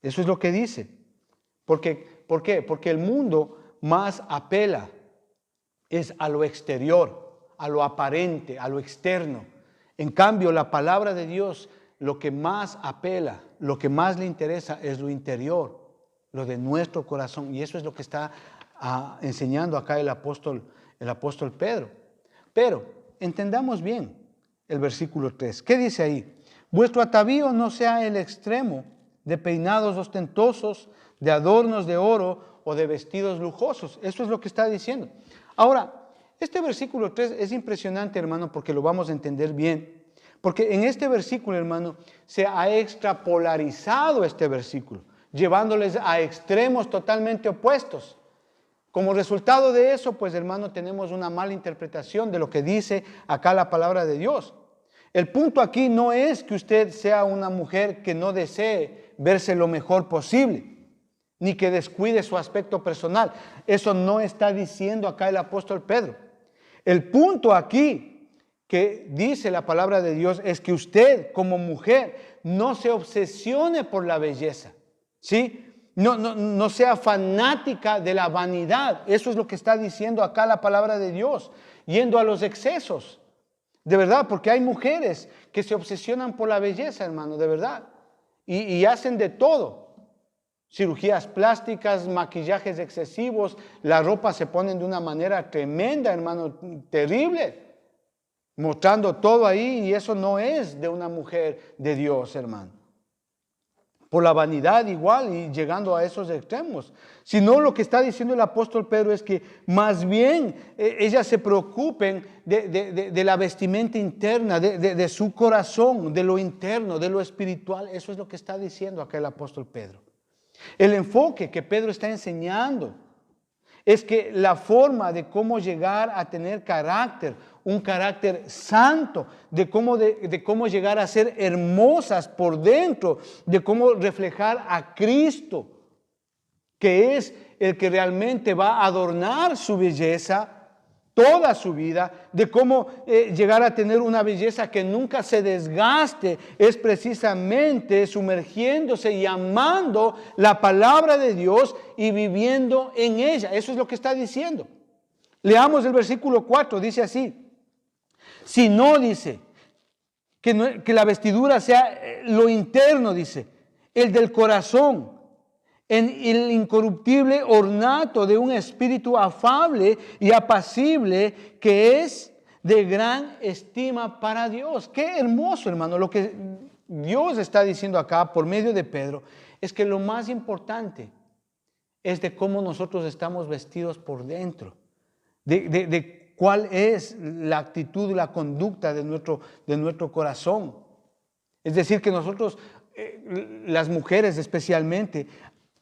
Eso es lo que dice. ¿Por qué? Porque el mundo más apela es a lo exterior, a lo aparente, a lo externo. En cambio, la palabra de Dios, lo que más apela, lo que más le interesa es lo interior, lo de nuestro corazón. Y eso es lo que está enseñando acá el apóstol Pedro. Pero entendamos bien el versículo 3. ¿Qué dice ahí? Vuestro atavío no sea el extremo de peinados ostentosos, de adornos de oro o de vestidos lujosos. Eso es lo que está diciendo. Ahora, este versículo 3 es impresionante, hermano, porque lo vamos a entender bien. Porque en este versículo, hermano, se ha extrapolarizado este versículo, llevándoles a extremos totalmente opuestos. Como resultado de eso, pues, hermano, tenemos una mala interpretación de lo que dice acá la palabra de Dios. El punto aquí no es que usted sea una mujer que no desee verse lo mejor posible, ni que descuide su aspecto personal. Eso no está diciendo acá el apóstol Pedro. El punto aquí que dice la palabra de Dios es que usted como mujer no se obsesione por la belleza, ¿sí? No sea fanática de la vanidad. Eso es lo que está diciendo acá la palabra de Dios, yendo a los excesos. De verdad, porque hay mujeres que se obsesionan por la belleza, hermano, de verdad. Y hacen de todo. Cirugías plásticas, maquillajes excesivos, la ropa se ponen de una manera tremenda, hermano, terrible. Mostrando todo ahí, y eso no es de una mujer de Dios, hermano. Por la vanidad igual y llegando a esos extremos. Sino lo que está diciendo el apóstol Pedro es que más bien ellas se preocupen de la vestimenta interna, de su corazón, de lo interno, de lo espiritual. Eso es lo que está diciendo acá el apóstol Pedro. El enfoque que Pedro está enseñando es que la forma de cómo llegar a tener carácter, un carácter santo, de cómo llegar a ser hermosas por dentro, de cómo reflejar a Cristo, que es el que realmente va a adornar su belleza toda su vida, de cómo llegar a tener una belleza que nunca se desgaste, es precisamente sumergiéndose y amando la palabra de Dios y viviendo en ella. Eso es lo que está diciendo. Leamos el versículo 4, dice así: si no, dice, que la vestidura sea lo interno, dice, el del corazón, en el incorruptible ornato de un espíritu afable y apacible que es de gran estima para Dios. Qué hermoso, hermano. Lo que Dios está diciendo acá por medio de Pedro es que lo más importante es de cómo nosotros estamos vestidos por dentro, de cuál es la actitud y la conducta de nuestro corazón. Es decir, que nosotros, las mujeres especialmente,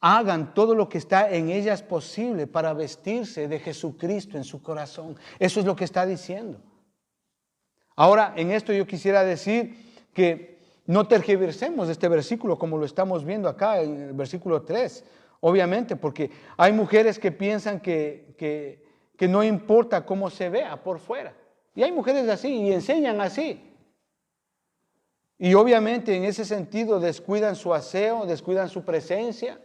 hagan todo lo que está en ellas posible para vestirse de Jesucristo en su corazón. Eso es lo que está diciendo. Ahora, en esto yo quisiera decir que no tergiversemos este versículo como lo estamos viendo acá en el versículo 3. Obviamente, porque hay mujeres que piensan que no importa cómo se vea por fuera. Y hay mujeres así y enseñan así. Y obviamente en ese sentido descuidan su aseo, descuidan su presencia.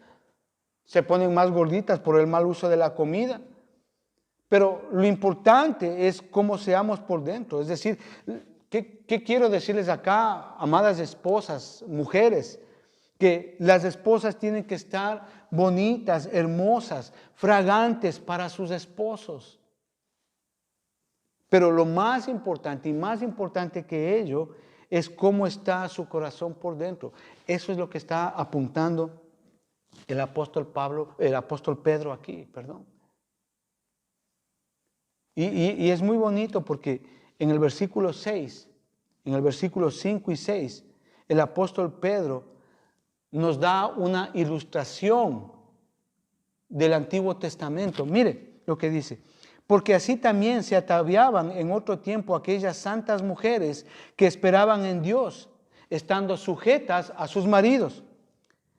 Se ponen más gorditas por el mal uso de la comida. Pero lo importante es cómo seamos por dentro. Es decir, ¿qué quiero decirles acá, amadas esposas, mujeres? Que las esposas tienen que estar bonitas, hermosas, fragantes para sus esposos. Pero lo más importante y más importante que ello es cómo está su corazón por dentro. Eso es lo que está apuntando el apóstol Pedro aquí, perdón. Y es muy bonito porque en el versículo 6, en el versículo 5 y 6, el apóstol Pedro nos da una ilustración del Antiguo Testamento. Mire lo que dice: porque así también se ataviaban en otro tiempo aquellas santas mujeres que esperaban en Dios, estando sujetas a sus maridos.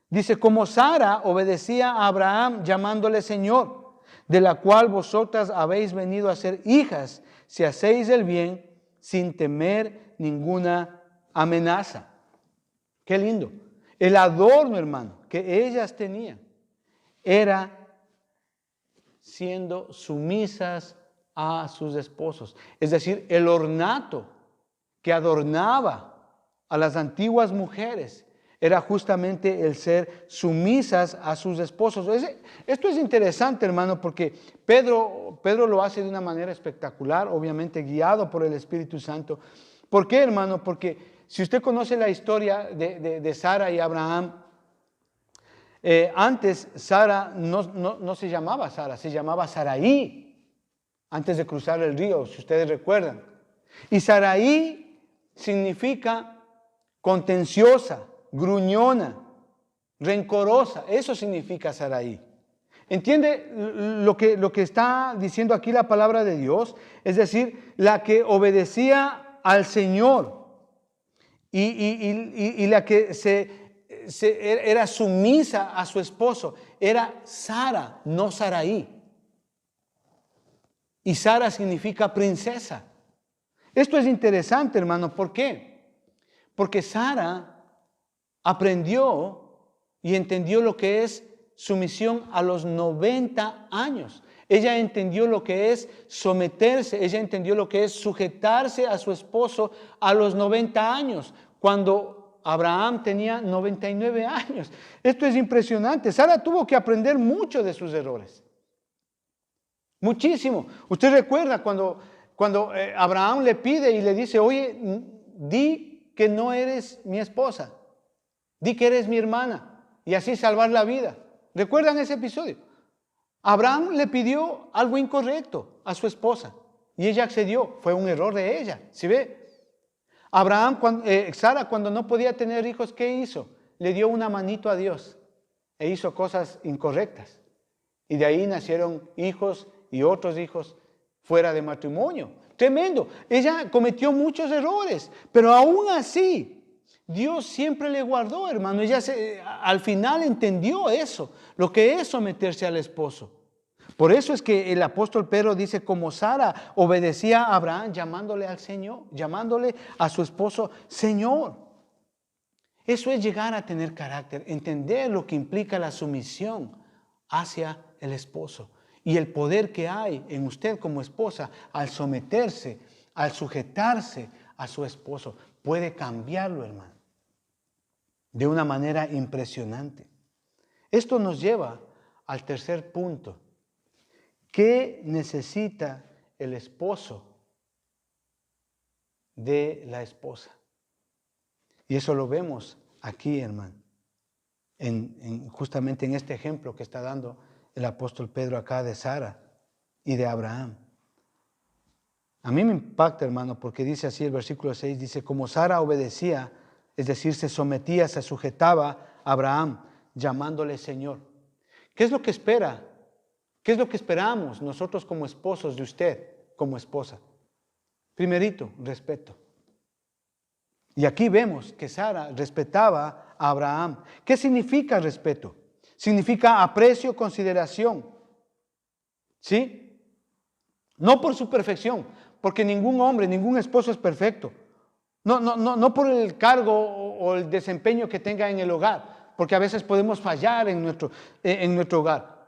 Dice, como Sara obedecía a Abraham llamándole Señor, de la cual vosotras habéis venido a ser hijas, si hacéis el bien sin temer ninguna amenaza. Qué lindo. El adorno, hermano, que ellas tenían era siendo sumisas a sus esposos. Es decir, el ornato que adornaba a las antiguas mujeres era justamente el ser sumisas a sus esposos. Esto es interesante, hermano, porque Pedro lo hace de una manera espectacular, obviamente guiado por el Espíritu Santo. ¿Por qué, hermano? Porque si usted conoce la historia de Sara y Abraham, antes Sara no se llamaba Sara, se llamaba Saraí, antes de cruzar el río, si ustedes recuerdan. Y Saraí significa contenciosa, gruñona, rencorosa. Eso significa Saraí. ¿Entiende lo que está diciendo aquí la palabra de Dios? Es decir, la que obedecía al Señor y la que era sumisa a su esposo era Sara, no Saraí. Y Sara significa princesa. Esto es interesante, hermano. ¿Por qué? Porque Sara aprendió y entendió lo que es sumisión a los 90 años. Ella entendió lo que es someterse, ella entendió lo que es sujetarse a su esposo a los 90 años, cuando Abraham tenía 99 años. Esto es impresionante. Sara tuvo que aprender mucho de sus errores. Muchísimo. Usted recuerda cuando Abraham le pide y le dice, oye, di que no eres mi esposa, di que eres mi hermana y así salvar la vida. ¿Recuerdan ese episodio? Abraham le pidió algo incorrecto a su esposa y ella accedió. Fue un error de ella, ¿sí ve? Sara cuando no podía tener hijos, ¿qué hizo? Le dio una manito a Dios e hizo cosas incorrectas. Y de ahí nacieron hijos y otros hijos fuera de matrimonio. Tremendo. Ella cometió muchos errores, pero aún así, Dios siempre le guardó, hermano. Ella al final entendió eso, lo que es someterse al esposo. Por eso es que el apóstol Pedro dice, como Sara obedecía a Abraham llamándole al Señor, llamándole a su esposo Señor. Eso es llegar a tener carácter, entender lo que implica la sumisión hacia el esposo y el poder que hay en usted como esposa al someterse, al sujetarse a su esposo. Puede cambiarlo, hermano, de una manera impresionante. Esto nos lleva al tercer punto. ¿Qué necesita el esposo de la esposa? Y eso lo vemos aquí, hermano, justamente en este ejemplo que está dando el apóstol Pedro acá de Sara y de Abraham. A mí me impacta, hermano, porque dice así el versículo 6, dice, como Sara obedecía, es decir, se sometía, se sujetaba a Abraham, llamándole Señor. ¿Qué es lo que espera? ¿Qué es lo que esperamos nosotros como esposos de usted, como esposa? Primerito, respeto. Y aquí vemos que Sara respetaba a Abraham. ¿Qué significa respeto? Significa aprecio, consideración. ¿Sí? No por su perfección, porque ningún hombre, ningún esposo es perfecto. No por el cargo o el desempeño que tenga en el hogar, porque a veces podemos fallar en nuestro hogar.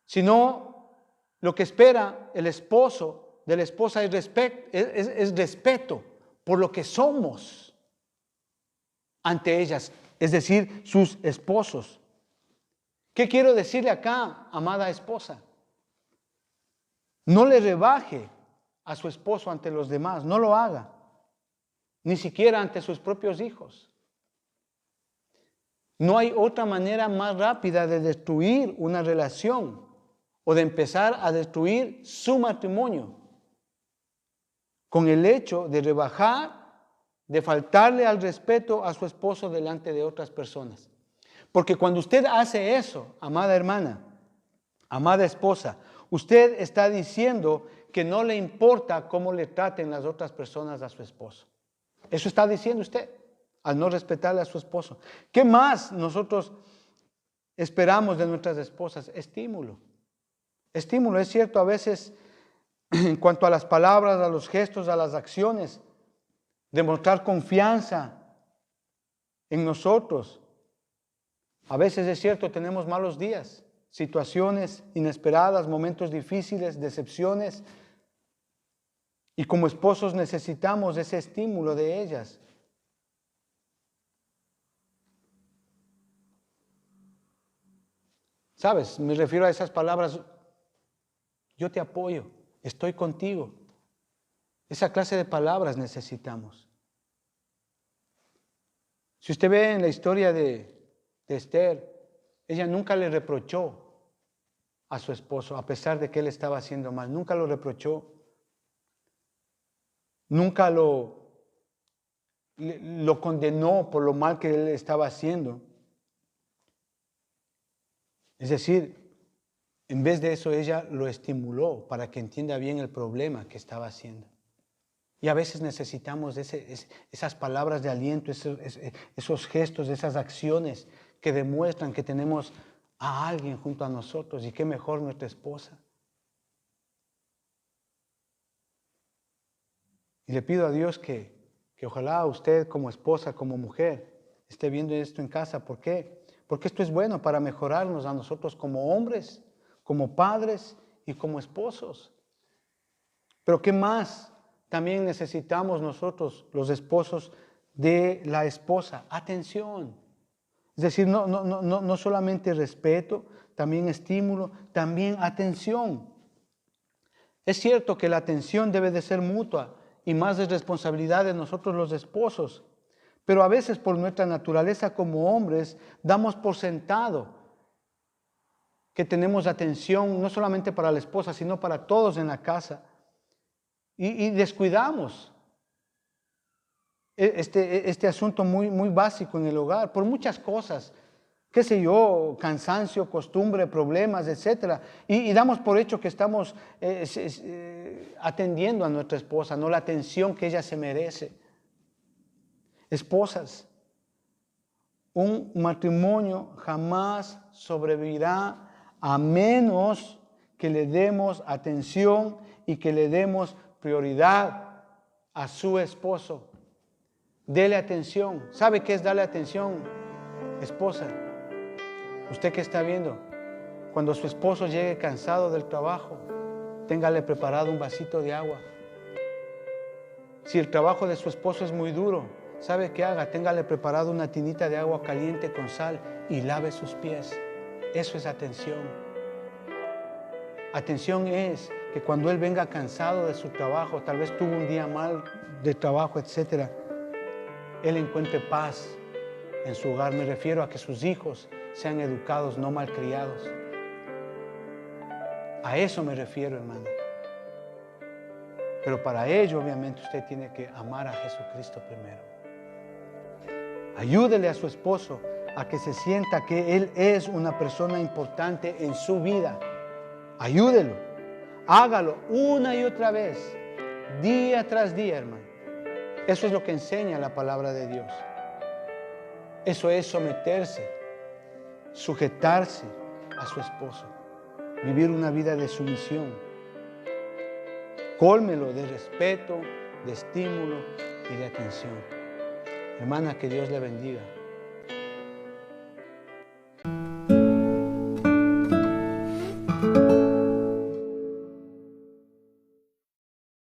Sino lo que espera el esposo de la esposa es respeto por lo que somos ante ellas, es decir, sus esposos. ¿Qué quiero decirle acá, amada esposa? No le rebaje a su esposo ante los demás, no lo haga, ni siquiera ante sus propios hijos. No hay otra manera más rápida de destruir una relación o de empezar a destruir su matrimonio con el hecho de rebajar, de faltarle al respeto a su esposo delante de otras personas. Porque cuando usted hace eso, amada hermana, amada esposa, usted está diciendo que no le importa cómo le traten las otras personas a su esposo. Eso está diciendo usted, al no respetarle a su esposo. ¿Qué más nosotros esperamos de nuestras esposas? Estímulo. Estímulo, es cierto, a veces en cuanto a las palabras, a los gestos, a las acciones, demostrar confianza en nosotros. A veces es cierto, tenemos malos días, situaciones inesperadas, momentos difíciles, decepciones. Y como esposos necesitamos ese estímulo de ellas. ¿Sabes? Me refiero a esas palabras, yo te apoyo, estoy contigo. Esa clase de palabras necesitamos. Si usted ve en la historia de Esther, ella nunca le reprochó a su esposo, a pesar de que él estaba haciendo mal, nunca lo reprochó. Nunca lo condenó por lo mal que él estaba haciendo. Es decir, en vez de eso ella lo estimuló para que entienda bien el problema que estaba haciendo. Y a veces necesitamos esas palabras de aliento, esos gestos, esas acciones que demuestran que tenemos a alguien junto a nosotros, y qué mejor nuestra esposa. Y le pido a Dios que ojalá usted como esposa, como mujer, esté viendo esto en casa. ¿Por qué? Porque esto es bueno para mejorarnos a nosotros como hombres, como padres y como esposos. Pero ¿qué más también necesitamos nosotros, los esposos, de la esposa? Atención. Es decir, no solamente respeto, también estímulo, también atención. Es cierto que la atención debe de ser mutua y más es responsabilidad de nosotros los esposos, pero a veces por nuestra naturaleza como hombres damos por sentado que tenemos atención no solamente para la esposa, sino para todos en la casa, y descuidamos este asunto muy básico en el hogar por muchas cosas. Qué sé yo, cansancio, costumbre, problemas, etc. Y damos por hecho que estamos atendiendo a nuestra esposa, no la atención que ella se merece. Esposas, un matrimonio jamás sobrevivirá a menos que le demos atención y que le demos prioridad a su esposo. Dele atención. ¿Sabe qué es darle atención, esposa? Usted que está viendo, cuando su esposo llegue cansado del trabajo, téngale preparado un vasito de agua. Si el trabajo de su esposo es muy duro, ¿sabe qué haga? Téngale preparado una tinita de agua caliente con sal y lave sus pies. Eso es atención. Atención es que cuando él venga cansado de su trabajo, tal vez tuvo un día mal de trabajo, etc., él encuentre paz en su hogar. Me refiero a que sus hijos sean educados, no malcriados. A eso me refiero, hermana. Pero para ello, obviamente, usted tiene que amar a Jesucristo primero. Ayúdele a su esposo a que se sienta que él es una persona importante en su vida. Ayúdelo. Hágalo una y otra vez, día tras día, hermano. Eso es lo que enseña la palabra de Dios. Eso es someterse, sujetarse a su esposo, vivir una vida de sumisión. Cólmelo de respeto, de estímulo y de atención. Hermana, que Dios le bendiga.